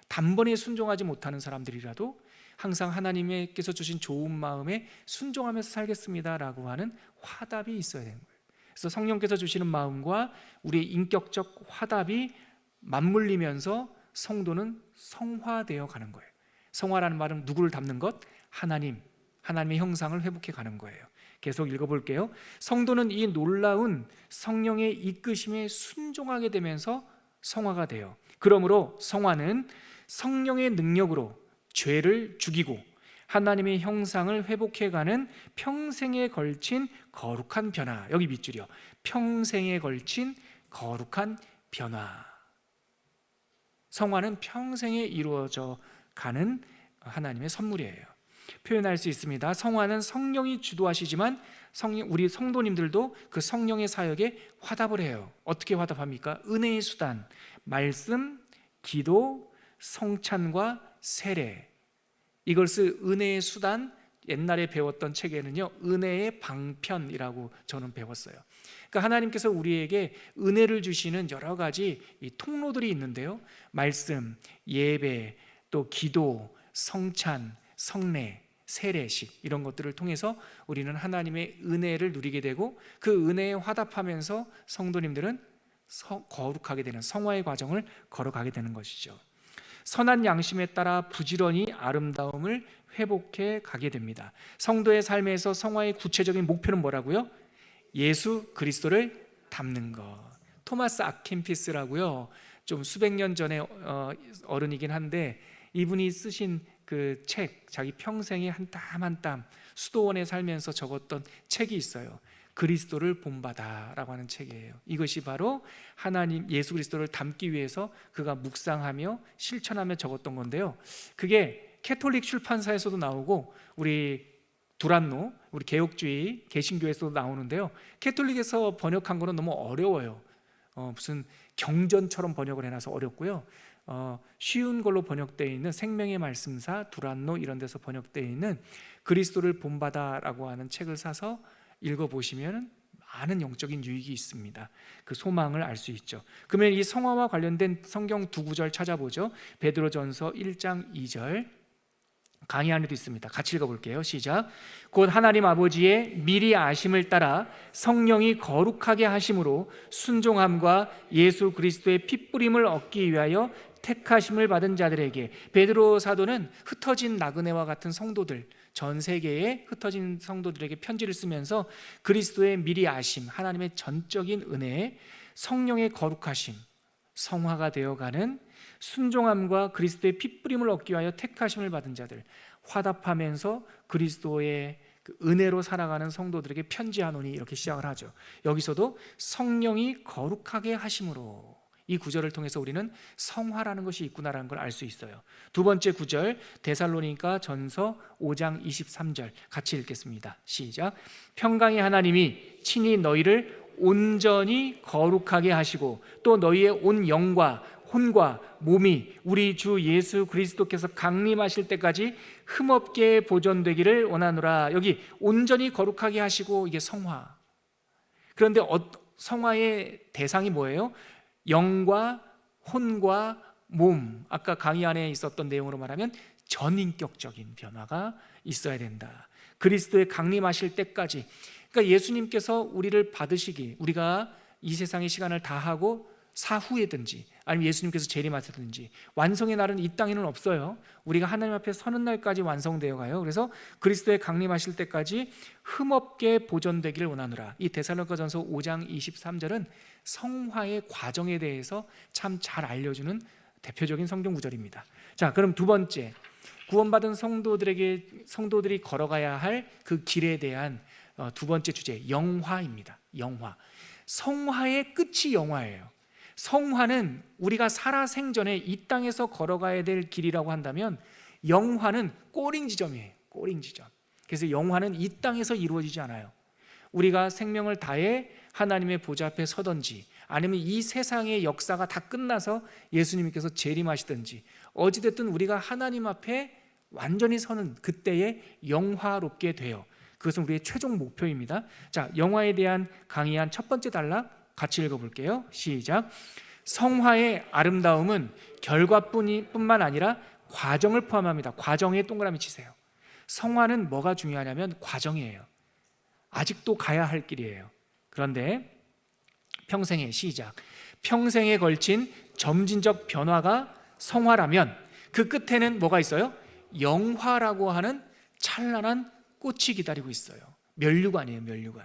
단번에 순종하지 못하는 사람들이라도 항상 하나님께서 주신 좋은 마음에 순종하면서 살겠습니다라고 하는 화답이 있어야 되는 거예요. 그래서 성령께서 주시는 마음과 우리의 인격적 화답이 맞물리면서 성도는 성화되어 가는 거예요. 성화라는 말은 누구를 닮는 것? 하나님의 형상을 회복해 가는 거예요. 계속 읽어볼게요. 성도는 이 놀라운 성령의 이끄심에 순종하게 되면서 성화가 돼요. 그러므로 성화는 성령의 능력으로 죄를 죽이고 하나님의 형상을 회복해가는 평생에 걸친 거룩한 변화. 여기 밑줄이요. 평생에 걸친 거룩한 변화. 성화는 평생에 이루어져 가는 하나님의 선물이에요. 표현할 수 있습니다. 성화는 성령이 주도하시지만 우리 성도님들도 그 성령의 사역에 화답을 해요. 어떻게 화답합니까? 은혜의 수단, 말씀, 기도, 성찬과 세례. 이것을 은혜의 수단, 옛날에 배웠던 책에는요, 은혜의 방편이라고 저는 배웠어요. 그러니까 하나님께서 우리에게 은혜를 주시는 여러 가지 이 통로들이 있는데요, 말씀, 예배, 또 기도, 성찬, 성례, 세례식, 이런 것들을 통해서 우리는 하나님의 은혜를 누리게 되고, 그 은혜에 화답하면서 성도님들은 거룩하게 되는 성화의 과정을 걸어가게 되는 것이죠. 선한 양심에 따라 부지런히 아름다움을 회복해 가게 됩니다. 성도의 삶에서 성화의 구체적인 목표는 뭐라고요? 예수 그리스도를 닮는 것. 토마스 아켄피스라고요, 좀 수백 년 전에 어른이긴 한데, 이분이 쓰신 그 책, 자기 평생에 한 땀 한 땀 수도원에 살면서 적었던 책이 있어요. 그리스도를 본받아라고 하는 책이에요. 이것이 바로 하나님 예수 그리스도를 닮기 위해서 그가 묵상하며 실천하며 적었던 건데요, 그게 캐톨릭 출판사에서도 나오고 우리 두란노, 우리 개혁주의 개신교에서도 나오는데요, 캐톨릭에서 번역한 거는 너무 어려워요. 무슨 경전처럼 번역을 해놔서 어렵고요, 쉬운 걸로 번역되어 있는 생명의 말씀사, 두란노 이런 데서 번역되어 있는 그리스도를 본받아라고 하는 책을 사서 읽어보시면 많은 영적인 유익이 있습니다. 그 소망을 알 수 있죠. 그러면 이 성화와 관련된 성경 두 구절 찾아보죠. 베드로전서 1장 2절, 강의 안에도 있습니다. 같이 읽어볼게요. 시작. 곧 하나님 아버지의 미리 아심을 따라 성령이 거룩하게 하심으로 순종함과 예수 그리스도의 핏부림을 얻기 위하여 택하심을 받은 자들에게. 베드로 사도는 흩어진 나그네와 같은 성도들, 전 세계에 흩어진 성도들에게 편지를 쓰면서 그리스도의 미리 아심, 하나님의 전적인 은혜, 성령의 거룩하심, 성화가 되어가는 순종함과 그리스도의 핏부림을 얻기 위하여 택하심을 받은 자들, 화답하면서 그리스도의 그 은혜로 살아가는 성도들에게 편지하노니, 이렇게 시작을 하죠. 여기서도 성령이 거룩하게 하심으로, 이 구절을 통해서 우리는 성화라는 것이 있구나라는 걸 알 수 있어요. 두 번째 구절, 데살로니가 전서 5장 23절 같이 읽겠습니다. 시작. 평강의 하나님이 친히 너희를 온전히 거룩하게 하시고 또 너희의 온 영과 혼과 몸이 우리 주 예수 그리스도께서 강림하실 때까지 흠없게 보존되기를 원하노라. 여기 온전히 거룩하게 하시고, 이게 성화. 그런데 성화의 대상이 뭐예요? 영과 혼과 몸. 아까 강의 안에 있었던 내용으로 말하면 전인격적인 변화가 있어야 된다. 그리스도의 강림하실 때까지. 그러니까 예수님께서 우리를 받으시기, 우리가 이 세상의 시간을 다하고 사후에든지 아니면 예수님께서 재림하시든지 완성의 날은 이 땅에는 없어요. 우리가 하나님 앞에 서는 날까지 완성되어 가요. 그래서 그리스도의 강림하실 때까지 흠없게 보존되기를 원하노라. 이 데살로니가전서 5장 23절은 성화의 과정에 대해서 참 잘 알려주는 대표적인 성경 구절입니다. 자, 그럼 두 번째, 구원받은 성도들이 걸어가야 할 그 길에 대한 두 번째 주제, 영화입니다. 영화. 성화의 끝이 영화예요. 성화는 우리가 살아생전에 이 땅에서 걸어가야 될 길이라고 한다면, 영화는 꼬링 지점이에요. 꼬링 지점. 그래서 영화는 이 땅에서 이루어지지 않아요. 우리가 생명을 다해 하나님의 보좌 앞에 서든지, 아니면 이 세상의 역사가 다 끝나서 예수님께서 재림하시든지, 어찌됐든 우리가 하나님 앞에 완전히 서는 그때에 영화롭게 돼요. 그것은 우리의 최종 목표입니다. 자, 영화에 대한 강의한 첫 번째 단락 같이 읽어볼게요. 시작. 성화의 아름다움은 결과뿐만 아니라 과정을 포함합니다. 과정에 동그라미 치세요. 성화는 뭐가 중요하냐면 과정이에요. 아직도 가야 할 길이에요. 그런데 평생의 시작, 평생에 걸친 점진적 변화가 성화라면 그 끝에는 뭐가 있어요? 영화라고 하는 찬란한 꽃이 기다리고 있어요. 면류관이에요. 면류관.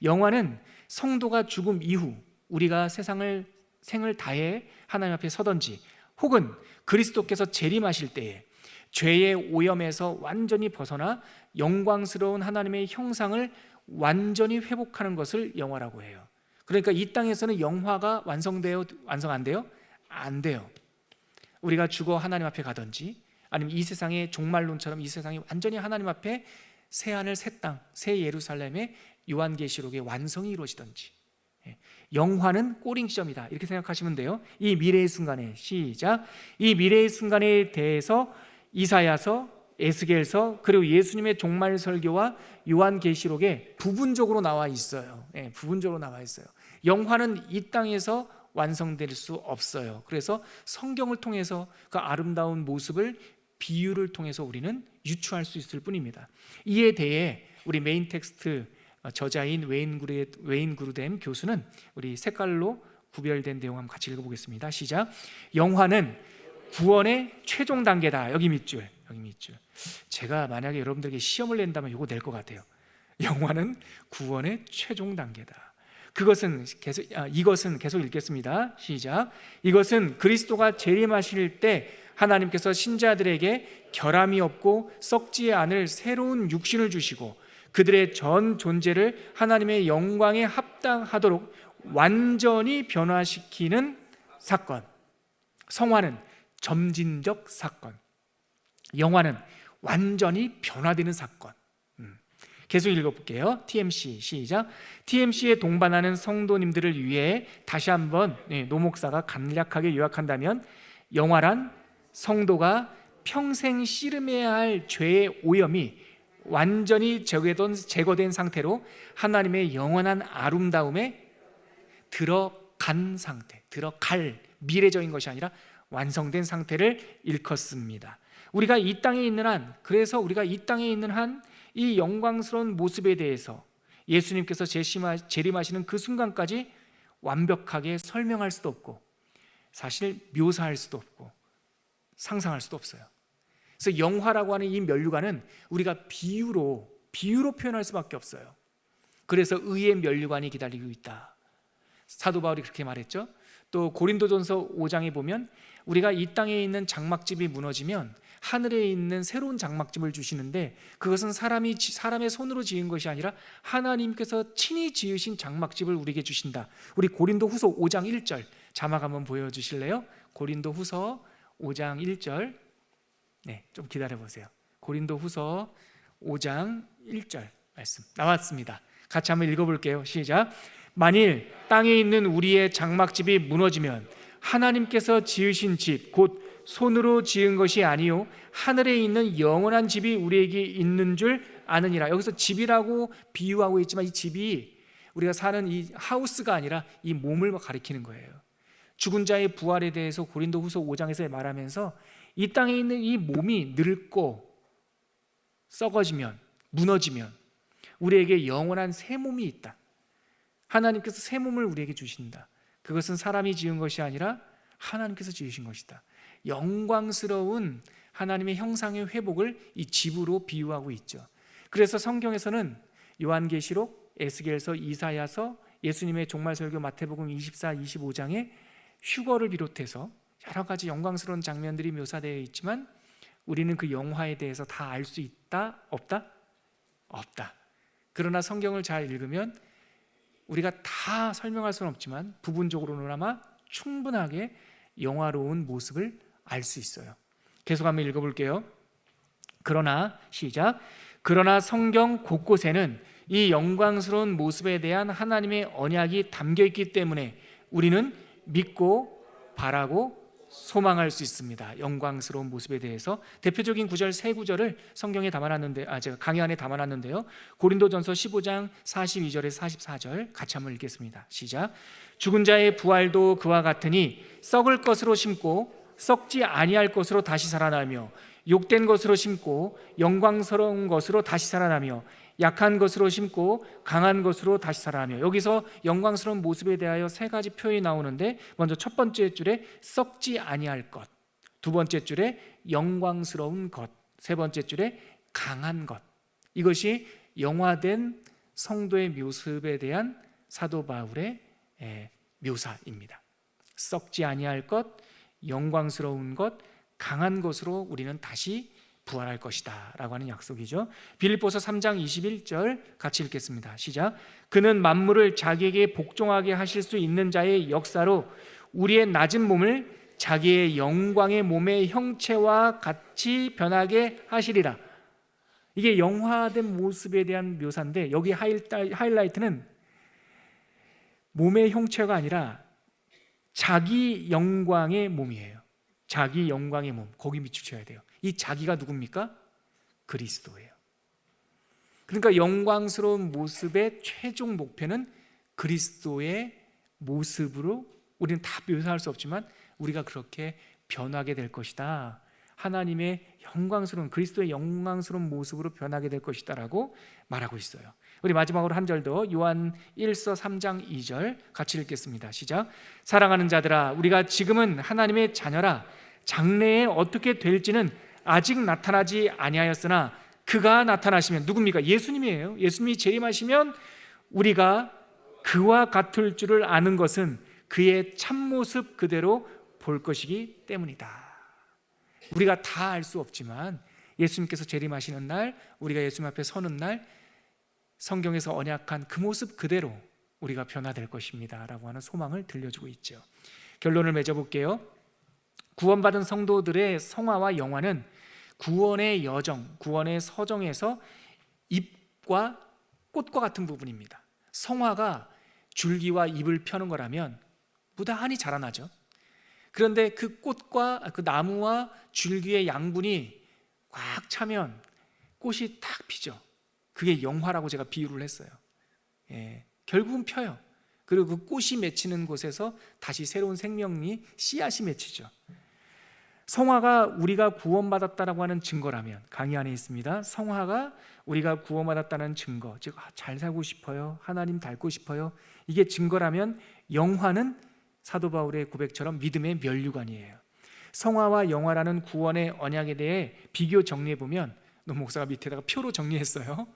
영화는 성도가 죽음 이후 우리가 생을 다해 하나님 앞에 서든지, 혹은 그리스도께서 재림하실 때에 죄의 오염에서 완전히 벗어나 영광스러운 하나님의 형상을 완전히 회복하는 것을 영화라고 해요. 그러니까 이 땅에서는 영화가 완성 안 돼요? 안 돼요. 우리가 죽어 하나님 앞에 가든지, 아니면 이 세상의 종말론처럼 이 세상이 완전히 하나님 앞에 새 하늘 새 땅, 새 예루살렘의 요한계시록의 완성이 이루어지든지, 영화는 꼬링 지점이다 이렇게 생각하시면 돼요. 이 미래의 순간에, 시작, 이 미래의 순간에 대해서 이사야서, 에스겔서, 그리고 예수님의 종말 설교와 요한계시록에 부분적으로 나와 있어요. 부분적으로 나와 있어요. 영화는 이 땅에서 완성될 수 없어요. 그래서 성경을 통해서 그 아름다운 모습을 비유를 통해서 우리는 유추할 수 있을 뿐입니다. 이에 대해 우리 메인 텍스트 저자인 웨인 그루뎀 교수는 우리 색깔로 구별된 내용 한번 같이 읽어보겠습니다. 시작. 영화는 구원의 최종 단계다. 여기 밑줄. 제가 만약에 여러분들에게 시험을 낸다면 이거 낼 것 같아요. 영화는 구원의 최종 단계다. 이것은 계속 읽겠습니다. 시작. 이것은 그리스도가 재림하실 때 하나님께서 신자들에게 결함이 없고 썩지 않을 새로운 육신을 주시고 그들의 전 존재를 하나님의 영광에 합당하도록 완전히 변화시키는 사건. 성화는 점진적 사건, 영화는 완전히 변화되는 사건. 계속 읽어볼게요. TMC 시작. TMC에 동반하는 성도님들을 위해 다시 한번 노 목사가 간략하게 요약한다면, 영화란 성도가 평생 씨름해야 할 죄의 오염이 완전히 제거된 상태로 하나님의 영원한 아름다움에 들어간 상태, 들어갈 미래적인 것이 아니라 완성된 상태를 일컫습니다. 우리가 이 땅에 있는 한, 그래서 우리가 이 땅에 있는 한 이 영광스러운 모습에 대해서 예수님께서 재림하시는 그 순간까지 완벽하게 설명할 수도 없고, 사실 묘사할 수도 없고, 상상할 수도 없어요. 그래서 영화라고 하는 이 면류관은 우리가 비유로 표현할 수밖에 없어요. 그래서 의의 면류관이 기다리고 있다. 사도 바울이 그렇게 말했죠. 또 고린도전서 5장에 보면 우리가 이 땅에 있는 장막집이 무너지면 하늘에 있는 새로운 장막집을 주시는데, 그것은 사람의 손으로 지은 것이 아니라 하나님께서 친히 지으신 장막집을 우리에게 주신다. 우리 고린도후서 5장 1절 자막 한번 보여주실래요? 고린도후서 5장 1절. 좀 기다려보세요. 고린도후서 5장 1절 말씀 나왔습니다. 같이 한번 읽어볼게요. 시작. 만일 땅에 있는 우리의 장막집이 무너지면 하나님께서 지으신 집, 곧 손으로 지은 것이 아니요 하늘에 있는 영원한 집이 우리에게 있는 줄 아느니라. 여기서 집이라고 비유하고 있지만 이 집이 우리가 사는 이 하우스가 아니라 이 몸을 가리키는 거예요. 죽은 자의 부활에 대해서 고린도후서 5장에서 말하면서 이 땅에 있는 이 몸이 늙고 썩어지면, 무너지면 우리에게 영원한 새 몸이 있다. 하나님께서 새 몸을 우리에게 주신다. 그것은 사람이 지은 것이 아니라 하나님께서 지으신 것이다. 영광스러운 하나님의 형상의 회복을 이 집으로 비유하고 있죠. 그래서 성경에서는 요한계시록, 에스겔서, 이사야서, 예수님의 종말설교 마태복음 24, 25장에 휴거를 비롯해서 여러 가지 영광스러운 장면들이 묘사되어 있지만 우리는 그 영화에 대해서 다 알 수 있다? 없다? 없다. 그러나 성경을 잘 읽으면 우리가 다 설명할 수는 없지만 부분적으로나마 충분하게 영화로운 모습을 알 수 있어요. 계속 한번 읽어볼게요. 그러나 시작. 그러나 성경 곳곳에는 이 영광스러운 모습에 대한 하나님의 언약이 담겨 있기 때문에 우리는 믿고 바라고 소망할 수 있습니다. 영광스러운 모습에 대해서 대표적인 구절 세 구절을 성경에 담아놨는데, 제가 강의 안에 담아놨는데요. 고린도전서 15장 42절에서 44절 같이 한번 읽겠습니다. 시작. 죽은 자의 부활도 그와 같으니 썩을 것으로 심고 썩지 아니할 것으로 다시 살아나며, 욕된 것으로 심고 영광스러운 것으로 다시 살아나며, 약한 것으로 심고 강한 것으로 다시 살아나며. 여기서 영광스러운 모습에 대하여 세 가지 표현이 나오는데, 먼저 첫 번째 줄에 썩지 아니할 것, 두 번째 줄에 영광스러운 것, 세 번째 줄에 강한 것. 이것이 영화된 성도의 모습에 대한 사도 바울의 묘사입니다. 썩지 아니할 것, 영광스러운 것, 강한 것으로 우리는 다시 부활할 것이다 라고 하는 약속이죠. 빌립보서 3장 21절 같이 읽겠습니다. 시작. 그는 만물을 자기에게 복종하게 하실 수 있는 자의 역사로 우리의 낮은 몸을 자기의 영광의 몸의 형체와 같이 변하게 하시리라. 이게 영화된 모습에 대한 묘사인데, 여기 하이라이트는 몸의 형체가 아니라 자기 영광의 몸이에요. 자기 영광의 몸, 거기 비추셔야 돼요. 이 자기가 누굽니까? 그리스도예요. 그러니까 영광스러운 모습의 최종 목표는 그리스도의 모습으로, 우리는 다 묘사할 수 없지만 우리가 그렇게 변하게 될 것이다. 하나님의 영광스러운, 그리스도의 영광스러운 모습으로 변하게 될 것이다 라고 말하고 있어요. 우리 마지막으로 한 절 더, 요한 1서 3장 2절 같이 읽겠습니다. 시작. 사랑하는 자들아, 우리가 지금은 하나님의 자녀라. 장래에 어떻게 될지는 아직 나타나지 아니하였으나 그가 나타나시면, 누굽니까? 예수님이에요. 예수님이 재림하시면 우리가 그와 같을 줄을 아는 것은 그의 참모습 그대로 볼 것이기 때문이다. 우리가 다 알 수 없지만 예수님께서 재림하시는 날, 우리가 예수님 앞에 서는 날, 성경에서 언약한 그 모습 그대로 우리가 변화될 것입니다 라고 하는 소망을 들려주고 있죠. 결론을 맺어볼게요. 구원받은 성도들의 성화와 영화는 구원의 여정, 구원의 서정에서 잎과 꽃과 같은 부분입니다. 성화가 줄기와 잎을 펴는 거라면 무단히 자라나죠. 그런데 그 꽃과 그 나무와 줄기의 양분이 꽉 차면 꽃이 탁 피죠. 그게 영화라고 제가 비유를 했어요. 결국은 펴요. 그리고 그 꽃이 맺히는 곳에서 다시 새로운 생명이, 씨앗이 맺히죠. 성화가 우리가 구원받았다라고 하는 증거라면, 강의 안에 있습니다. 성화가 우리가 구원받았다는 증거, 즉 잘 살고 싶어요, 하나님 닮고 싶어요, 이게 증거라면 영화는 사도 바울의 고백처럼 믿음의 면류관이에요. 성화와 영화라는 구원의 언약에 대해 비교 정리해보면, 노 목사가 밑에다가 표로 정리했어요.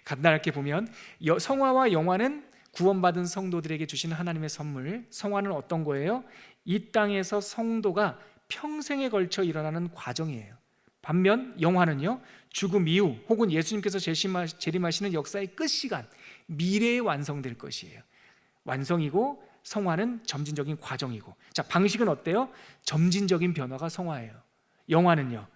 간단하게 보면 성화와 영화는 구원받은 성도들에게 주시는 하나님의 선물. 성화는 어떤 거예요? 이 땅에서 성도가 평생에 걸쳐 일어나는 과정이에요. 반면 영화는요, 죽음 이후 혹은 예수님께서 재림하시는 역사의 끝 시간, 미래에 완성될 것이에요. 완성이고 성화는 점진적인 과정이고. 자, 방식은 어때요? 점진적인 변화가 성화예요. 영화는요,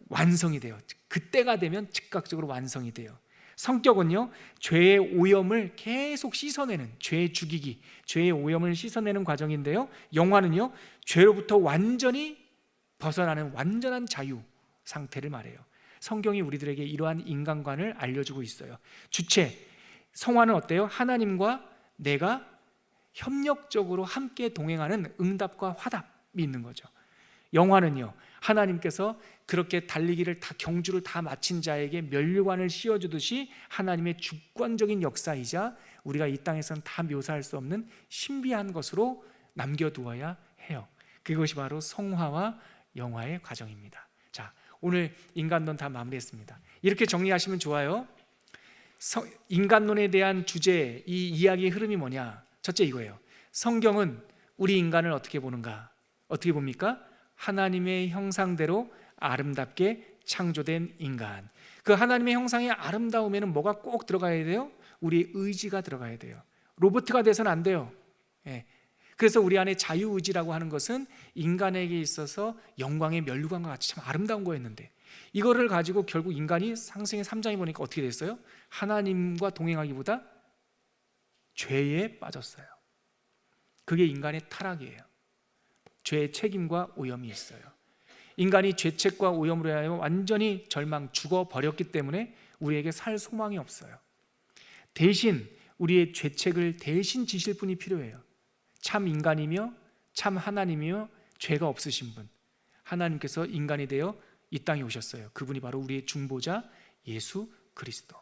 완성이 돼요. 그때가 되면 즉각적으로 완성이 돼요. 성격은요, 죄의 오염을 계속 씻어내는, 죄 죽이기, 죄의 오염을 씻어내는 과정인데요, 영화는요, 죄로부터 완전히 벗어나는 완전한 자유 상태를 말해요. 성경이 우리들에게 이러한 인간관을 알려주고 있어요. 주체, 성화는 어때요? 하나님과 내가 협력적으로 함께 동행하는 응답과 화답이 있는 거죠. 영화는요, 하나님께서 그렇게 달리기를 다, 경주를 다 마친 자에게 면류관을 씌워주듯이 하나님의 주권적인 역사이자 우리가 이 땅에서는 다 묘사할 수 없는 신비한 것으로 남겨두어야 해요. 그것이 바로 성화와 영화의 과정입니다. 자, 오늘 인간론 다 마무리했습니다. 이렇게 정리하시면 좋아요. 인간론에 대한 주제, 이 이야기의 흐름이 뭐냐? 첫째 이거예요. 성경은 우리 인간을 어떻게 보는가? 어떻게 봅니까? 하나님의 형상대로 아름답게 창조된 인간. 그 하나님의 형상의 아름다움에는 뭐가 꼭 들어가야 돼요? 우리의 의지가 들어가야 돼요. 로봇가 돼서는 안 돼요. 그래서 우리 안에 자유의지라고 하는 것은 인간에게 있어서 영광의 면류관과 같이 참 아름다운 거였는데, 이거를 가지고 결국 인간이 상승의 3장에 보니까 어떻게 됐어요? 하나님과 동행하기보다 죄에 빠졌어요. 그게 인간의 타락이에요. 죄의 책임과 오염이 있어요. 인간이 죄책과 오염으로 인하여 완전히 죽어버렸기 때문에 우리에게 살 소망이 없어요. 대신 우리의 죄책을 대신 지실 분이 필요해요. 참 인간이며 참 하나님이며 죄가 없으신 분, 하나님께서 인간이 되어 이 땅에 오셨어요. 그분이 바로 우리의 중보자 예수 그리스도.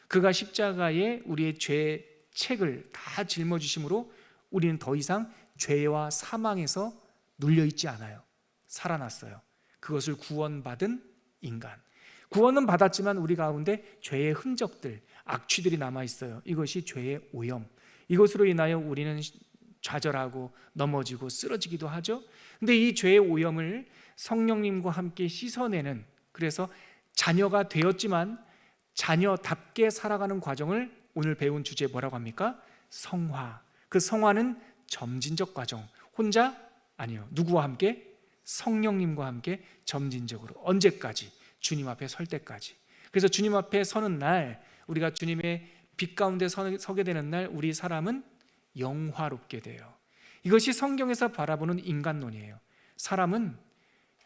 그가 십자가에 우리의 죄책을 다 짊어지심으로 우리는 더 이상 죄와 사망에서 눌려있지 않아요. 살아났어요. 그것을 구원받은 인간. 구원은 받았지만 우리 가운데 죄의 흔적들, 악취들이 남아있어요. 이것이 죄의 오염. 이것으로 인하여 우리는 좌절하고 넘어지고 쓰러지기도 하죠. 근데 이 죄의 오염을 성령님과 함께 씻어내는, 그래서 자녀가 되었지만 자녀답게 살아가는 과정을 오늘 배운 주제 뭐라고 합니까? 성화. 그 성화는 점진적 과정. 혼자? 아니요. 누구와 함께? 성령님과 함께 점진적으로. 언제까지? 주님 앞에 설 때까지. 그래서 주님 앞에 서는 날, 우리가 주님의 빛 가운데 서게 되는 날, 우리 사람은 영화롭게 돼요. 이것이 성경에서 바라보는 인간론이에요. 사람은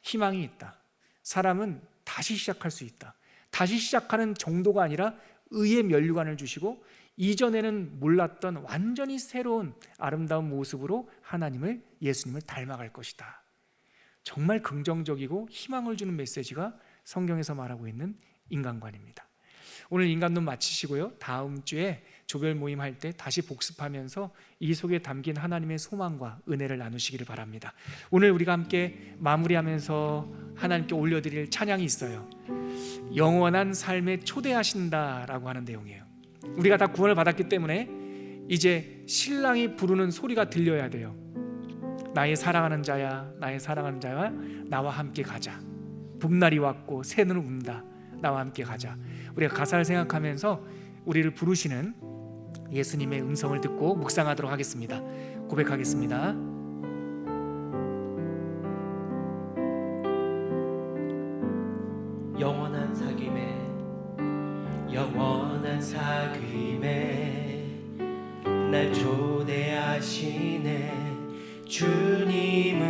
희망이 있다. 사람은 다시 시작할 수 있다. 다시 시작하는 정도가 아니라 의의 면류관을 주시고 이전에는 몰랐던 완전히 새로운 아름다운 모습으로 하나님을, 예수님을 닮아갈 것이다. 정말 긍정적이고 희망을 주는 메시지가 성경에서 말하고 있는 인간관입니다. 오늘 인간론 마치시고요, 다음 주에 조별 모임 할 때 다시 복습하면서 이 속에 담긴 하나님의 소망과 은혜를 나누시기를 바랍니다. 오늘 우리가 함께 마무리하면서 하나님께 올려드릴 찬양이 있어요. 영원한 삶에 초대하신다라고 하는 내용이에요. 우리가 다 구원을 받았기 때문에 이제 신랑이 부르는 소리가 들려야 돼요. 나의 사랑하는 자야, 나의 사랑하는 자와 나와 함께 가자. 봄날이 왔고 새는 운다. 나와 함께 가자. 우리가 가사를 생각하면서 우리를 부르시는 예수님의 음성을 듣고 묵상하도록 하겠습니다. 고백하겠습니다. 영원한 사귐에 날 초대하시네. 주님을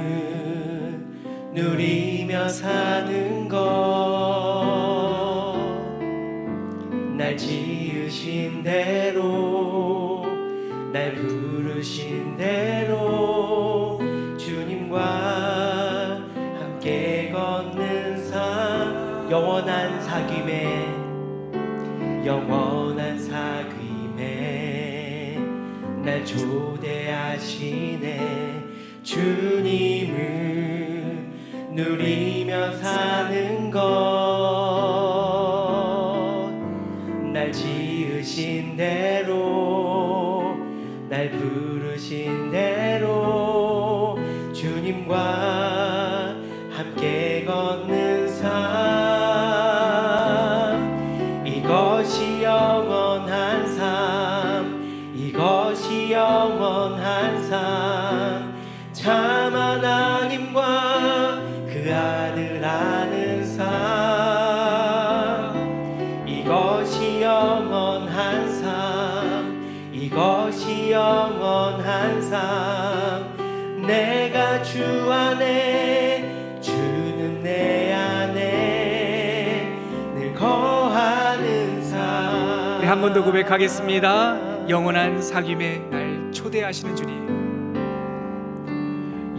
누리며 사는 것, 날 지으신 대로, 날 부르신 대로 주님과 함께 걷는 삶. 영원한 사귐에 날 초대하시네. 주님을 누리며 사는 것, 날 지으신 대로, 날 부르신 대로 주님과 함께 걷는 삶. 이것이 영원한 삶, 이것이 영원한 삶. 참 하나님과 그 아들 아는 삶. 이것이 영원한 삶, 이것이 영원한 삶. 내가 주 안에, 주는 내 안에 늘 거하는 삶. 한 번 더 고백하겠습니다. 영원한 사귐에 날 초대하시는 주님.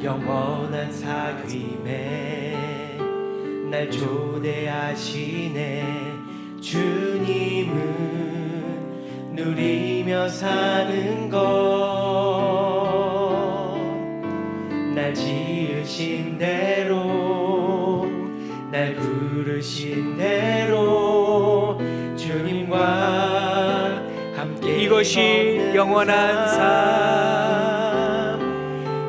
영원한 사귐에 날 초대하시네. 주님을 누리며 사는 것, 날 지으신 대로, 날 부르신 대로 주님과 함께 이것이 영원한 삶,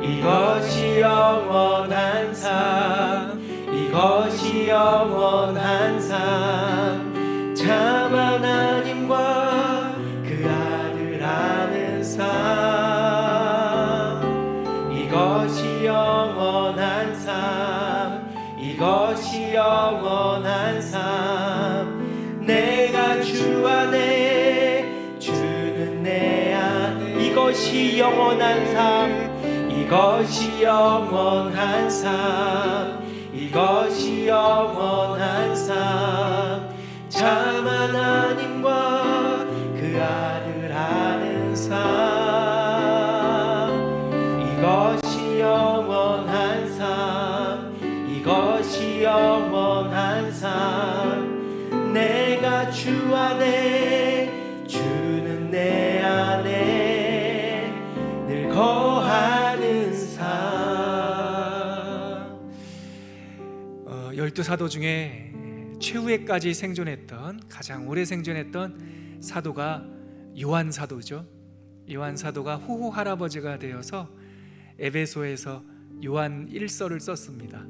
이것이 영원한 삶, 이것이 영원한 삶. 참 하나님과 그 아들 아는 삶. 이것이 영원한 삶, 이것이 영원한 삶. 내가 주 안에, 주는 내 안에. 이것이 영원한 삶, 이것이 영원한 삶, 이것이 영원한 삶. 참 하나님과 그 아들 아는 삶. 이것이 영원한 삶, 이것이 영원한 삶. 내가 주 안에, 주는 내 안에 늘 거하는 삶. 12사도 중에 최후에까지 생존했던, 가장 오래 생존했던 사도가 요한 사도죠. 요한 사도가 호호 할아버지가 되어서 에베소에서 요한 1서를 썼습니다.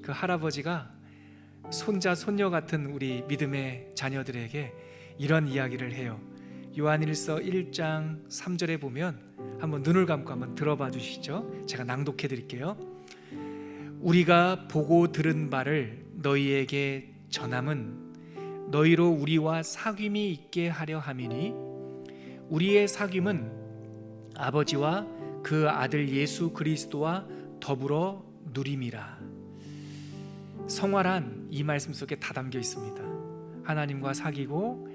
그 할아버지가 손자 손녀 같은 우리 믿음의 자녀들에게 이런 이야기를 해요. 요한일서 1장 3절에 보면 한번 눈을 감고 한번 들어봐 주시죠. 제가 낭독해 드릴게요. 우리가 보고 들은 바를 너희에게 전함은 너희로 우리와 사귐이 있게 하려 함이니 우리의 사귐은 아버지와 그 아들 예수 그리스도와 더불어 누림이라. 성화란 이 말씀 속에 다 담겨 있습니다. 하나님과 사귀고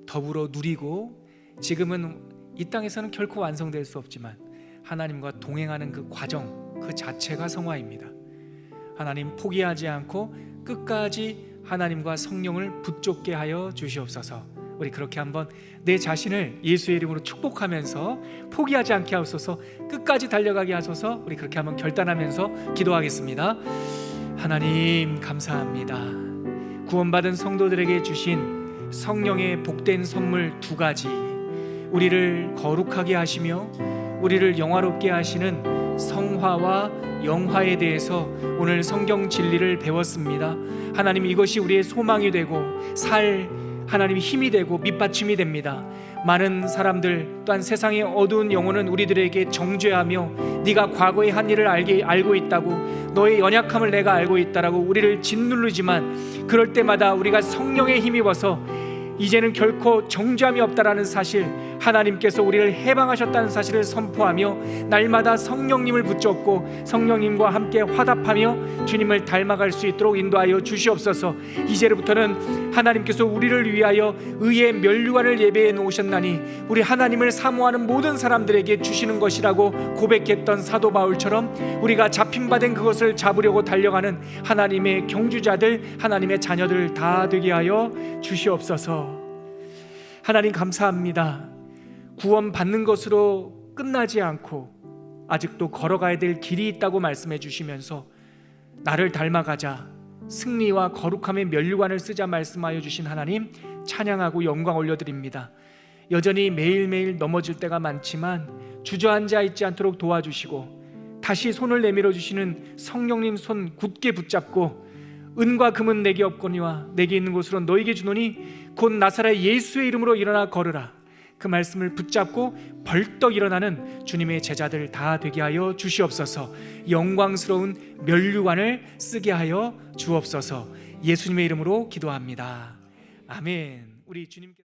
더불어 누리고, 지금은 이 땅에서는 결코 완성될 수 없지만 하나님과 동행하는 그 과정 그 자체가 성화입니다. 하나님 포기하지 않고 끝까지 하나님과 성령을 붙잡게 하여 주시옵소서. 우리 그렇게 한번 내 자신을 예수의 이름으로 축복하면서 포기하지 않게 하소서, 끝까지 달려가게 하소서. 우리 그렇게 한번 결단하면서 기도하겠습니다. 하나님 감사합니다. 구원받은 성도들에게 주신 성령의 복된 선물 두 가지, 우리를 거룩하게 하시며 우리를 영화롭게 하시는 성화와 영화에 대해서 오늘 성경 진리를 배웠습니다. 하나님, 이것이 우리의 소망이 되고 하나님 힘이 되고 밑받침이 됩니다. 많은 사람들 또한 세상의 어두운 영혼은 우리들에게 정죄하며 네가 과거의 한 일을 알고 있다고, 너의 연약함을 내가 알고 있다라고 우리를 짓누르지만, 그럴 때마다 우리가 성령에 힘입어서 이제는 결코 정죄함이 없다라는 사실, 하나님께서 우리를 해방하셨다는 사실을 선포하며 날마다 성령님을 붙잡고 성령님과 함께 화답하며 주님을 닮아갈 수 있도록 인도하여 주시옵소서. 이제부터는 하나님께서 우리를 위하여 의의 면류관을 예배해 놓으셨나니 우리 하나님을 사모하는 모든 사람들에게 주시는 것이라고 고백했던 사도 바울처럼 우리가 잡힌 바 된 그것을 잡으려고 달려가는 하나님의 경주자들, 하나님의 자녀들 다 되게 하여 주시옵소서. 하나님 감사합니다. 구원 받는 것으로 끝나지 않고 아직도 걸어가야 될 길이 있다고 말씀해 주시면서 나를 닮아가자, 승리와 거룩함의 면류관을 쓰자 말씀하여 주신 하나님 찬양하고 영광 올려드립니다. 여전히 매일매일 넘어질 때가 많지만 주저앉아 있지 않도록 도와주시고, 다시 손을 내밀어 주시는 성령님 손 굳게 붙잡고 은과 금은 내게 없거니와 내게 있는 곳으로 너에게 주노니 곧 나사렛 예수의 이름으로 일어나 걸으라. 그 말씀을 붙잡고 벌떡 일어나는 주님의 제자들 다 되게 하여 주시옵소서. 영광스러운 면류관을 쓰게 하여 주옵소서. 예수님의 이름으로 기도합니다. 아멘. 우리 주님께